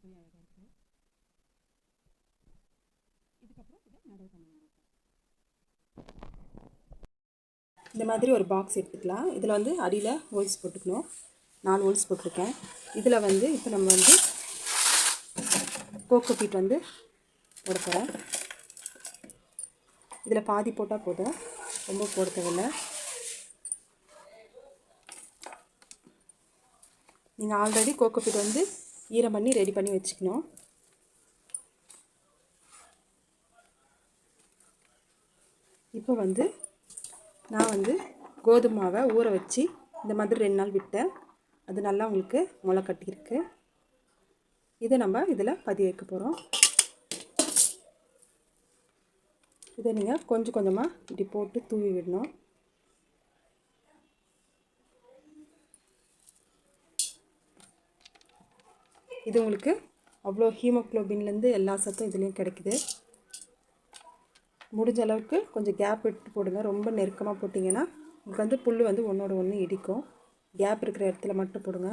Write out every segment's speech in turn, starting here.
பார்க்கவே அழகாக இருக்குது. இதுக்கப்புறம் இதை நடவு பண்ணணும். இந்த மாதிரி ஒரு பாக்ஸ் எடுத்துக்கலாம். இதில் வந்து அடியில் ஹோல்ஸ் போட்டுக்கணும். 4 ஹோல்ஸ் போட்டிருக்கேன். இதில் வந்து இப்போ நம்ம வந்து கோகோபீட் வந்து போட போகிறேன். இதில் பாதி போட்டால் போதும், ரொம்ப போட தேவையில்லை. நீங்கள் ஆல்ரெடி கோகோபீட் வந்து ஈரம் பண்ணி ரெடி பண்ணி வச்சுக்கணும். இப்போ வந்து நான் வந்து கோதுமை மாவை ஊற வச்சு இந்த மாதிரி 2 நாள் விட்டேன். அது நல்லா உங்களுக்கு முளை கட்டியிருக்கு. இதை நம்ம இதில் பதிய வைக்க போகிறோம். இதை நீங்கள் கொஞ்சம் கொஞ்சமாக இப்படி போட்டு தூவி விடணும். இது உங்களுக்கு அவ்வளோ ஹீமோக்ளோபின்லேருந்து எல்லா சத்தும் இதுலேயும் கிடைக்குது. முடிஞ்ச அளவுக்கு கொஞ்சம் கேப் விட்டு போடுங்க. ரொம்ப நெருக்கமாக போட்டிங்கன்னா உங்களுக்கு வந்து புல் வந்து ஒன்றோட ஒன்று இடிக்கும். கேப் இருக்கிற இடத்துல மட்டும் போடுங்க.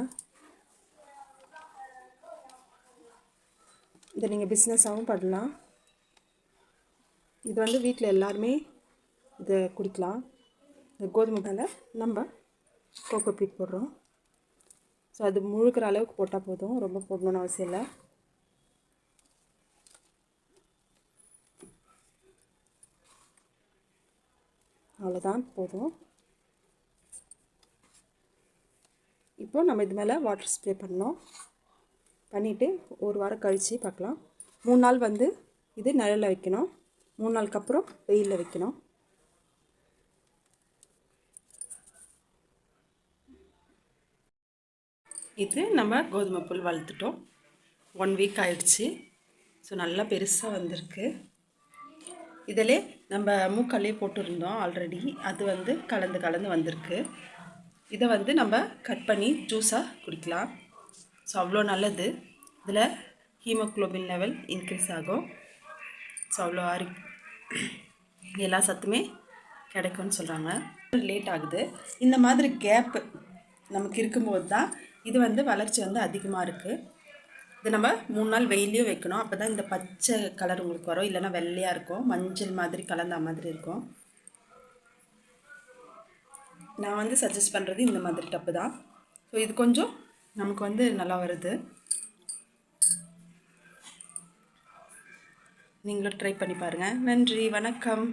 இதை நீங்கள் பிஸ்னஸாகவும் பண்ணலாம். இது வந்து வீட்டில் எல்லாருமே இதை குடிக்கலாம். இந்த கோதுமை மேலே நம்ம கோகோபீட் போடுறோம். ஸோ அது முழுக்கிற அளவுக்கு போட்டால் போதும், ரொம்ப போடணுன்னு அவசியம் இல்லை. அவ்வளோதான், போதும். இப்போ நம்ம இது மேலே வாட்டர் ஸ்ப்ரே பண்ணோம். பண்ணிவிட்டு ஒரு வாரம் கழித்து பார்க்கலாம். 3 நாள் வந்து இது நிழலில் வைக்கணும். 3 நாளுக்கு அப்புறம் வெயிலில் வைக்கணும். இது நம்ம கோதுமை புல் வளர்த்துட்டோம். 1 வீக் ஆயிடுச்சு. ஸோ நல்லா பெருசாக வந்திருக்கு. இதிலே நம்ம மூக்கல்லே போட்டுருந்தோம் ஆல்ரெடி. அது வந்து கலந்து வந்திருக்கு. இதை வந்து நம்ம கட் பண்ணி ஜூஸாக குடிக்கலாம். ஸோ அவ்வளோ நல்லது. இதில் ஹீமோக்ளோபின் லெவல் இன்க்ரீஸ் ஆகும். ஸோ அவ்வளோ எல்லா சத்துமே கிடைக்கும்னு சொல்கிறாங்க. லேட் ஆகுது. இந்த மாதிரி கேப்பு நமக்கு இருக்கும்போது தான் இது வந்து வளர்ச்சி வந்து அதிகமாக இருக்குது. இது நம்ம 3 நாள் வெயிலையும் வைக்கணும். அப்போ தான் இந்த பச்சை கலர் உங்களுக்கு வரும். இல்லைன்னா வெள்ளையாக இருக்கும், மஞ்சள் மாதிரி கலந்த மாதிரி இருக்கும். நான் வந்து சஜஸ்ட் பண்ணுறது இந்த மாதிரி டப்பு தான். ஸோ இது கொஞ்சம் நமக்கு வந்து நல்லா வருது. நீங்களும் ட்ரை பண்ணி பாருங்கள். நன்றி, வணக்கம்.